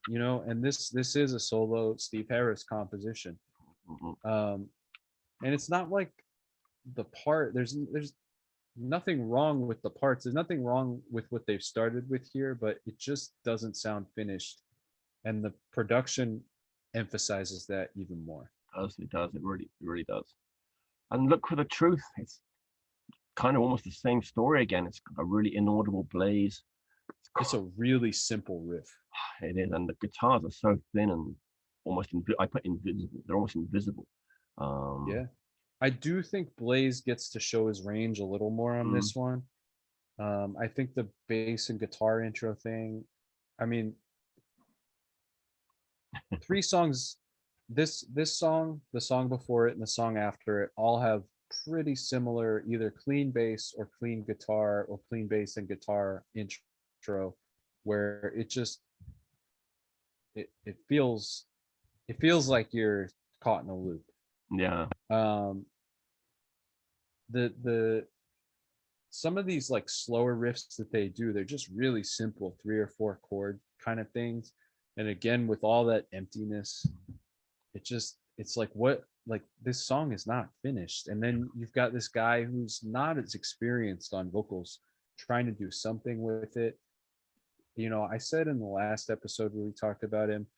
And this is a solo Steve Harris composition. And it's not like the part, there's nothing wrong with the parts, there's nothing wrong with what they've started with here, but it just doesn't sound finished, and the production emphasizes that even more. It really does. And Look for the Truth, it's kind of almost the same story again. It's got a really inaudible Blaze. it's a really simple riff. It is, and the guitars are so thin and almost I put invisible. They're almost invisible. Yeah, I do think Blaze gets to show his range a little more on mm, this one. I think the bass and guitar intro thing, I mean, three songs, this song, the song before it, and the song after it all have pretty similar either clean bass or clean guitar or clean bass and guitar intro, where it feels like you're caught in a loop. yeah, Um, the some of these like slower riffs that they do, they're just really simple 3 or 4 chord kind of things. And again, with all that emptiness, it's like, what, like this song is not finished. And then you've got this guy who's not as experienced on vocals trying to do something with it. I said in the last episode where we talked about him,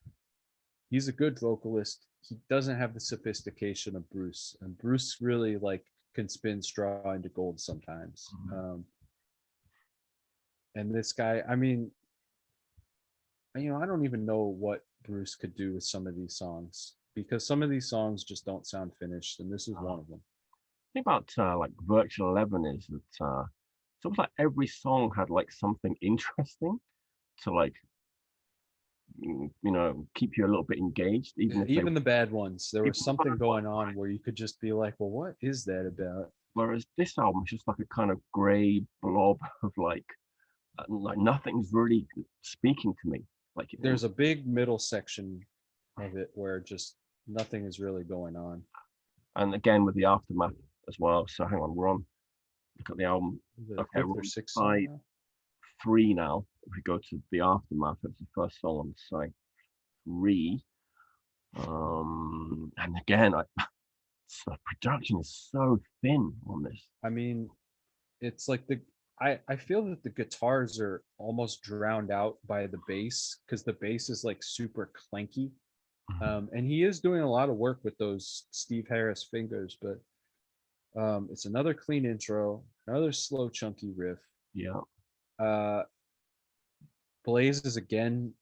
he's a good vocalist. He doesn't have the sophistication of Bruce, and Bruce really like can spin straw into gold sometimes. And this guy, I mean, I don't even know what Bruce could do with some of these songs, because some of these songs just don't sound finished, and this is one of them. The thing about like Virtual 11 is that it's almost like every song had like something interesting to like keep you a little bit engaged, even the bad ones, there was something going on where you could just be like, well, what is that about? Whereas this album is just like a kind of gray blob of like nothing's really speaking to me. Like there's a big middle section of it where just nothing is really going on. And again with the Aftermath as well. So hang on, we're on. Look at the album. Okay, we're on side 3 now. If we go to the Aftermath, that's the first song on side 3. And again, the production is so thin on this. I mean, it's like I feel that the guitars are almost drowned out by the bass, because the bass is like super clanky. And he is doing a lot of work with those Steve Harris fingers, but it's another clean intro, another slow, chunky riff. Yeah. Blaze is again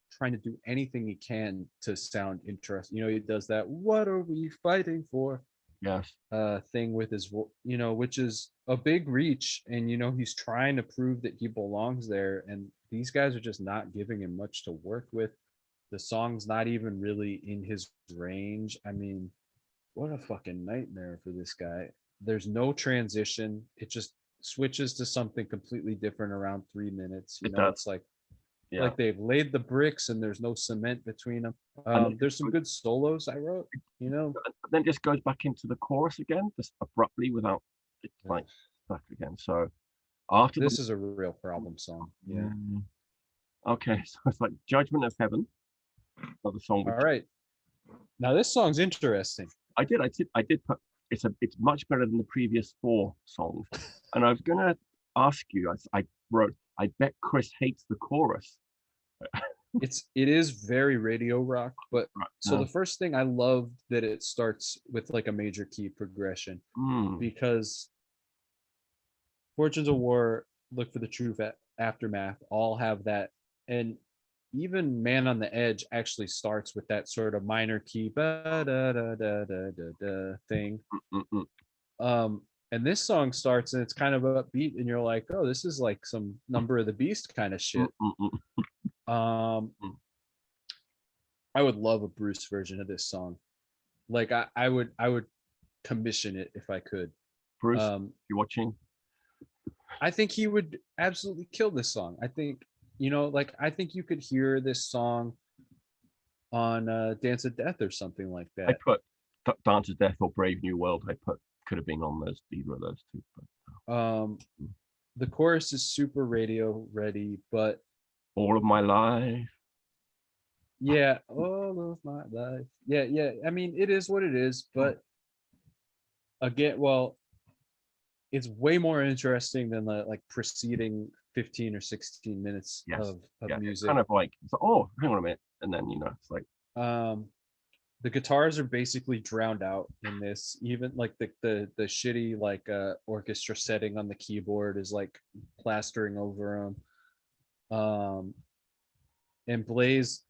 trying to do anything he can to sound interesting. He does that "What are we fighting for?" Yes. Thing with his, which is a big reach, and he's trying to prove that he belongs there, and these guys are just not giving him much to work with. The song's not even really in his range. I mean, what a fucking nightmare for this guy. There's no transition. It just switches to something completely different around 3 minutes. It's like they've laid the bricks and there's no cement between them. There's some good solos I wrote, Then it just goes back into the chorus again, just abruptly without it's like back again. So after this is a real problem song. Yeah. Okay, so it's like Judgment of Heaven. Another song. All right. Now this song's interesting. I did put it's much better than the previous 4 songs. And I was gonna ask you, I wrote, I bet Chris hates the chorus. It is very radio rock, but so the first thing, I love that it starts with like a major key progression, because Fortunes of War, Look for the Truth, Aftermath all have that, and even Man on the Edge actually starts with that sort of minor key thing. And this song starts and it's kind of upbeat, and you're like, oh, this is like some Number of the Beast kind of shit. I would love a Bruce version of this song. Like I would commission it if I could. Bruce, you watching? I think he would absolutely kill this song. I think, I think you could hear this song on Dance of Death or something like that. I put Dance of Death or Brave New World. Could have been on either of those 2. But, the chorus is super radio ready, but all of my life. Yeah, all of my life. Yeah. I mean, it is what it is, but again, well, it's way more interesting than the like preceding 15 or 16 minutes of music. It's kind of like, oh, hang on a minute, and then it's like the guitars are basically drowned out in this. Even like the shitty like orchestra setting on the keyboard is like plastering over them. And Blaze,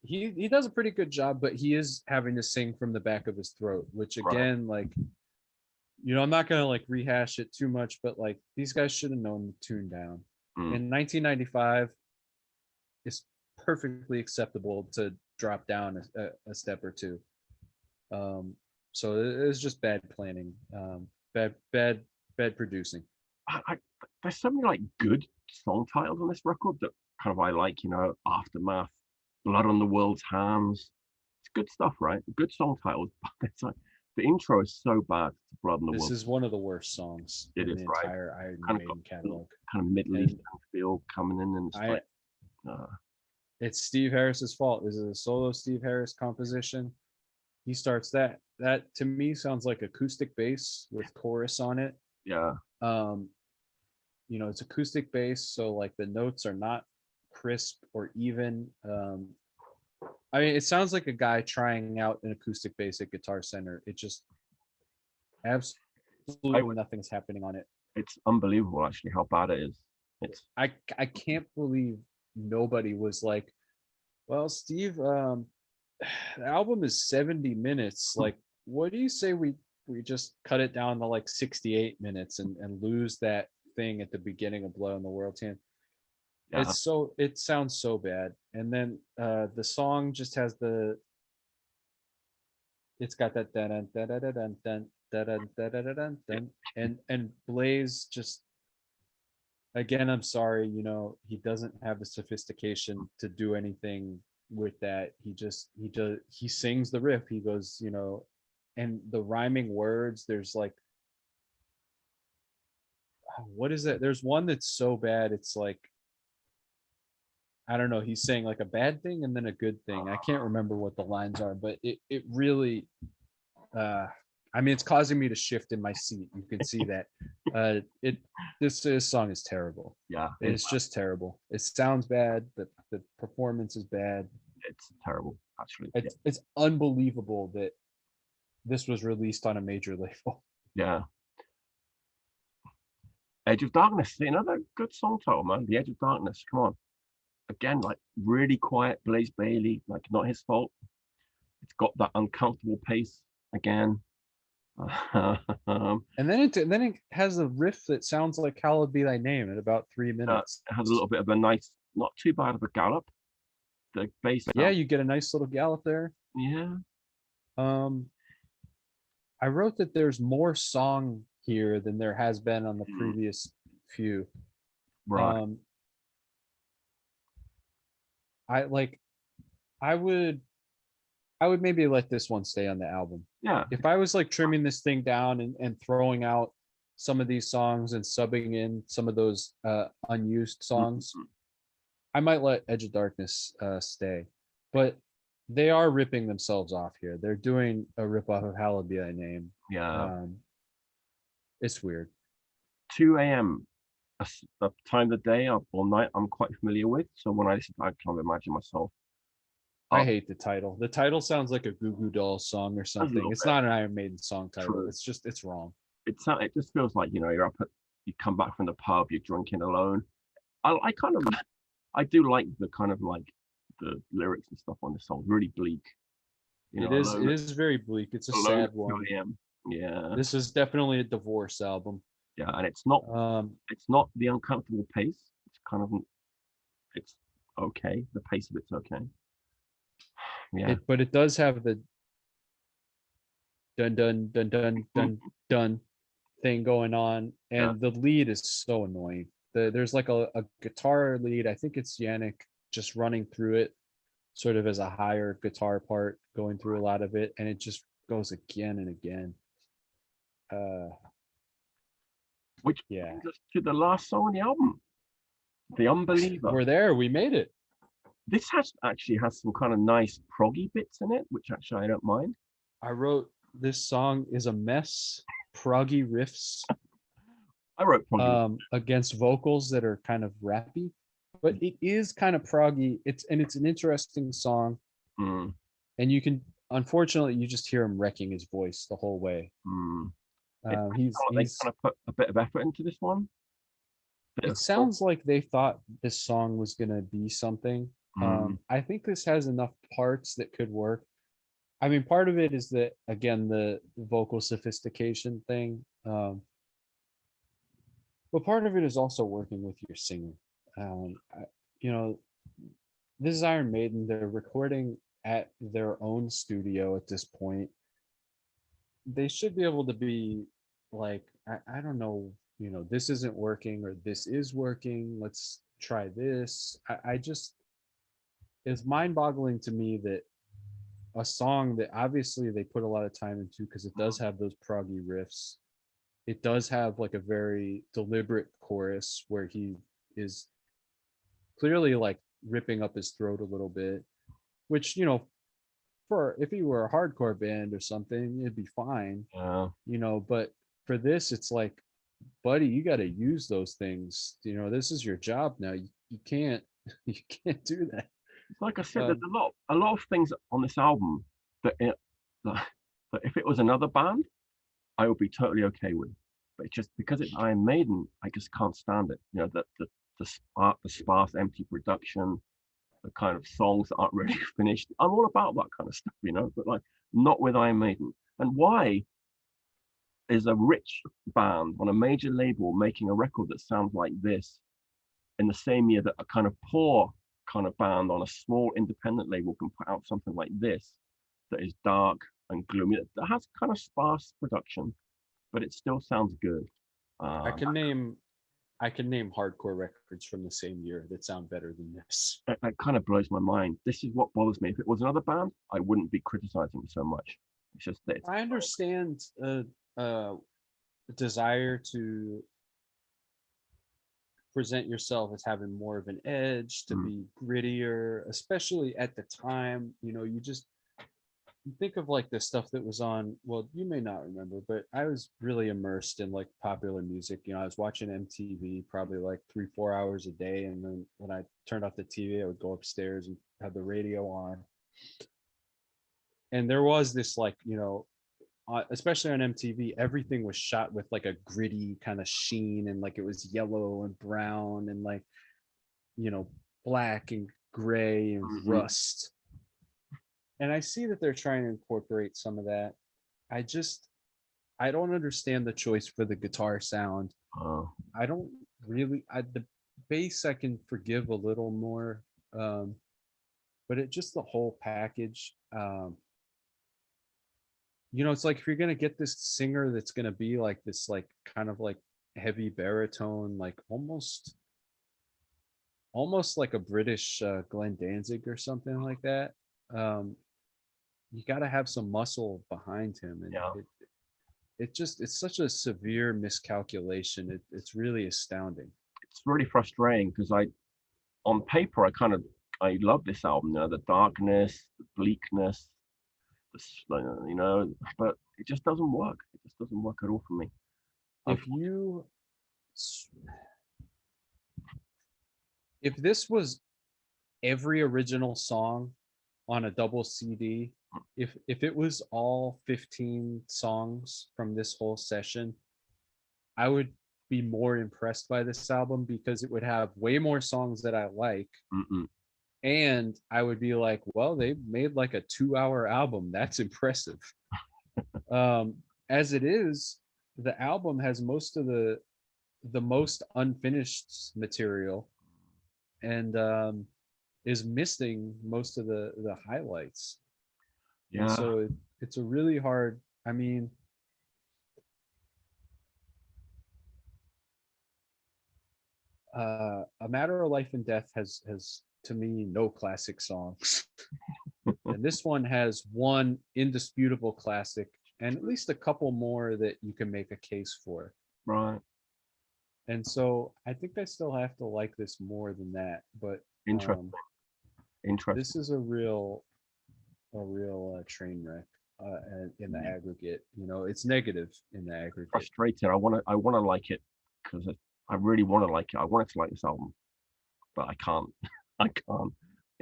he does a pretty good job, but he is having to sing from the back of his throat, which again, like, I'm not gonna like rehash it too much, but like these guys should have known to tune down. In 1995, it's perfectly acceptable to drop down a step or two. So it was just bad planning, bad producing. There's so many like good song titles on this record that kind of I like, Aftermath, Blood on the World's Hands. It's good stuff, right? Good song titles, but it's like the intro is so bad to Blood on the World. This is one of the worst songs in the entire Iron Maiden catalog. Kind of Middle Eastern feel coming in, and it's Steve Harris's fault. This is a solo Steve Harris composition. He starts that to me sounds like acoustic bass with chorus on it. Yeah. It's acoustic bass, so like the notes are not crisp or even. I mean, it sounds like a guy trying out an acoustic bass at Guitar Center. It just absolutely nothing's happening on it. It's unbelievable, actually, how bad it is. I can't believe nobody was like, well, Steve, the album is 70 minutes. Like, what do you say we just cut it down to like 68 minutes and lose that thing at the beginning of Blood on the World's Hand? Yeah. It sounds so bad. And then the song just has it's got that dun dun dun dun dun dun dun dun dun, and Blaze just, again, I'm sorry, he doesn't have the sophistication to do anything with that. He sings the riff. He goes, and the rhyming words, there's like, what is it? There's one that's so bad, it's like, I don't know, he's saying like a bad thing and then a good thing. I can't remember what the lines are, but it really, I mean, it's causing me to shift in my seat. You can see that. This song is terrible. Yeah, it's just terrible. It sounds bad. The performance is bad. It's terrible, actually. It's unbelievable that this was released on a major label. Yeah. Edge of Darkness, another good song title, man. The Edge of Darkness. Come on. Again, like really quiet Blaze Bayley, like not his fault. It's got that uncomfortable pace again. And then it has a riff that sounds like "Hallowed Be Thy Name" at about 3 minutes. It has a little bit of a nice, not too bad of a gallop. The bass. Yeah, you get a nice little gallop there. Yeah. I wrote that there's more song here than there has been on the previous few. Right. I would maybe let this one stay on the album. Yeah. If I was like trimming this thing down and throwing out some of these songs and subbing in some of those unused songs, I might let Edge of Darkness stay. But they are ripping themselves off here. They're doing a rip off of Hallowed Be Thy Name. Yeah. It's weird. 2 a.m. a time of the day or night I'm quite familiar with. So when I listen, I can't imagine myself. I hate the title. The title sounds like a Goo Goo Dolls song or something. It's not an Iron Maiden song title. True. It's wrong. It just feels like, you're up you come back from the pub, you're drinking alone. I do like the kind of like the lyrics and stuff on this song. Really bleak. It is very bleak. It's a sad one. Yeah. This is definitely a divorce album. Yeah, and it's not the uncomfortable pace. It's kind of, it's okay. The pace of it's okay. Yeah. But it does have the dun dun dun dun dun dun thing going on, and the lead is so annoying. There's like a guitar lead. I think it's Yannick just running through it, sort of as a higher guitar part, going through a lot of it, and it just goes again and again. Which brings us to the last song on the album, The Unbeliever. We're there. We made it. This actually has some kind of nice proggy bits in it, which actually I don't mind. I wrote, this song is a mess, proggy riffs. I wrote proggy against vocals that are kind of rappy, but it is kind of proggy. It's an interesting song, and unfortunately you just hear him wrecking his voice the whole way. They kind of put a bit of effort into this one. It sounds like they thought this song was going to be something. I think this has enough parts that could work. I mean, part of it is that, again, the vocal sophistication thing. But part of it is also working with your singer. You know, this is Iron Maiden. They're recording at their own studio at this point. They should be able to be like, I don't know, this isn't working or this is working. Let's try this. I just, it's mind boggling to me that a song that obviously they put a lot of time into, because it does have those proggy riffs. It does have like a very deliberate chorus where he is clearly like ripping up his throat a little bit, which, for if he were a hardcore band or something, it'd be fine. But for this, it's like, buddy, you got to use those things. This is your job now. You can't you can't do that. Like I said, there's a lot of things on this album that if it was another band, I would be totally okay with. But just because it's Iron Maiden, I just can't stand it. The sparse, empty production, the kind of songs that aren't really finished. I'm all about that kind of stuff, but like not with Iron Maiden. And why is a rich band on a major label making a record that sounds like this in the same year that a kind of poor kind of band on a small independent label can put out something like this that is dark and gloomy, that has kind of sparse production, but it still sounds good. I can name hardcore records from the same year that sound better than this. It kind of blows my mind. This is what bothers me. If it was another band, I wouldn't be criticizing it so much. It's just that I understand a desire to present yourself as having more of an edge, to be grittier, especially at the time. You think of like the stuff that was on, well, you may not remember, but I was really immersed in like popular music. I was watching MTV probably like 3-4 hours a day, and then when I turned off the TV, I would go upstairs and have the radio on. And there was this like, especially on MTV, everything was shot with like a gritty kind of sheen, and like it was yellow and brown and like, black and gray and rust. And I see that they're trying to incorporate some of that. I don't understand the choice for the guitar sound. I don't really, the bass I can forgive a little more, but it just the whole package. It's like if you're gonna get this singer that's gonna be like this, like kind of like heavy baritone, like almost like a British Glenn Danzig or something like that. You got to have some muscle behind him, and it's such a severe miscalculation. It's really astounding. It's really frustrating because on paper, I love this album. The darkness, the bleakness, but it just doesn't work. It just doesn't work at all for me. If this was every original song on a double CD, if it was all 15 songs from this whole session, I would be more impressed by this album, because it would have way more songs that I like. And I would be like, well, they made like a 2-hour album. That's impressive. As it is, the album has most of the most unfinished material, and is missing most of the highlights. And so it's a really hard, I mean, A Matter of Life and Death has to me no classic songs. And this one has one indisputable classic, and at least a couple more that you can make a case for. Right. And so I think I still have to like this more than that. But interesting. This is a real train wreck in the aggregate. It's negative in the aggregate. Frustrated. I want to like it because I really want to like it. I wanted to like this album, but I can't. I can't.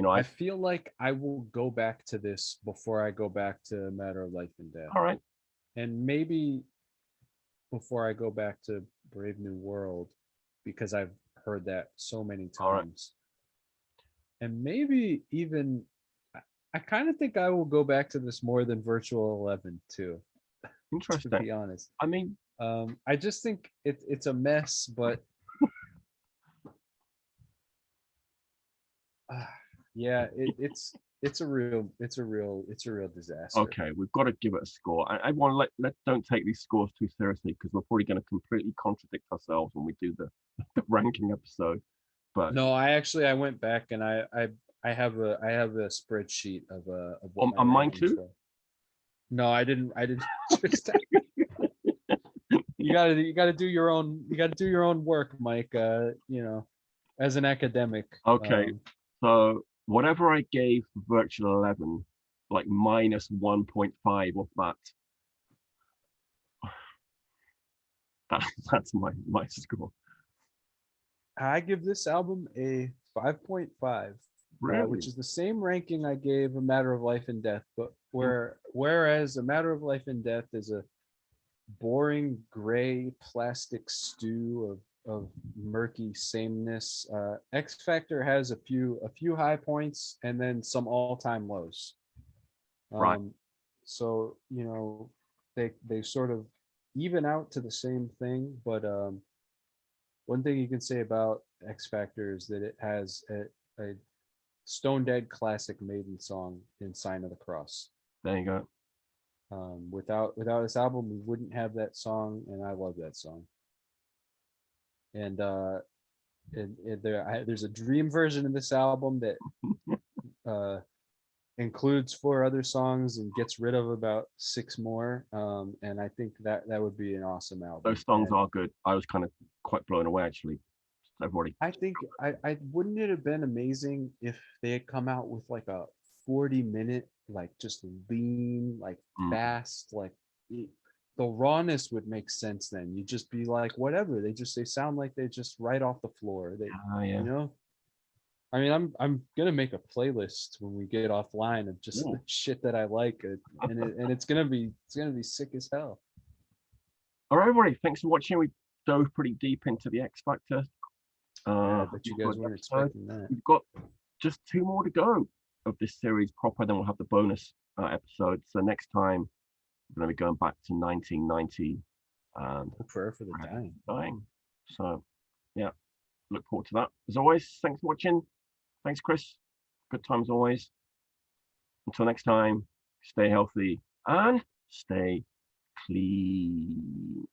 I feel like I will go back to this before I go back to A Matter of Life and Death. All right. And maybe before I go back to Brave New World, because I've heard that so many All right. times. And maybe even I kind of think I will go back to this more than Virtual 11 too, to Interesting. be honest. I mean, I just think it's a mess, but yeah, it's a real disaster. okay, we've got to give it a score. Everyone, let don't take these scores too seriously because we're probably going to completely contradict ourselves when we do the ranking episode. But No, I went back and I have a spreadsheet of what on my mine rankings too. were. No, I didn't. Just you gotta do your own work, Mike. You know, as an academic. Okay, so whatever I gave Virtual 11, like minus 1.5 of that. That's my score. I give this album a 5.5, Really? which is the same ranking I gave A Matter of Life and Death, but whereas A Matter of Life and Death is a boring gray plastic stew of murky sameness. X Factor has a few high points and then some all-time lows. Right. So they sort of even out to the same thing, but one thing you can say about X Factor is that it has a stone dead classic Maiden song in Sign of the Cross. There you go. Without this album, we wouldn't have that song, and I love that song. And there's a dream version of this album that includes 4 other songs and gets rid of about 6 more. And I think that would be an awesome album. Those songs are good. I was kind of quite blown away actually. Everybody. I think I wouldn't it have been amazing if they had come out with like a 40-minute, like just lean, like fast, like the rawness would make sense then. You'd just be like, whatever. They sound like they just right off the floor. Yeah. You know? I mean, I'm gonna make a playlist when we get offline of just the shit that I like, and it's gonna be sick as hell. All right, everybody. Thanks for watching. We dove pretty deep into the X Factor. I bet you guys weren't expecting that. We've got just 2 more to go of this series proper. Then we'll have the bonus episode. So next time we're going to be going back to 1990. Prayer for the Dying. So yeah, look forward to that. As always, thanks for watching. Thanks, Chris. Good times always. Until next time, stay healthy and stay clean.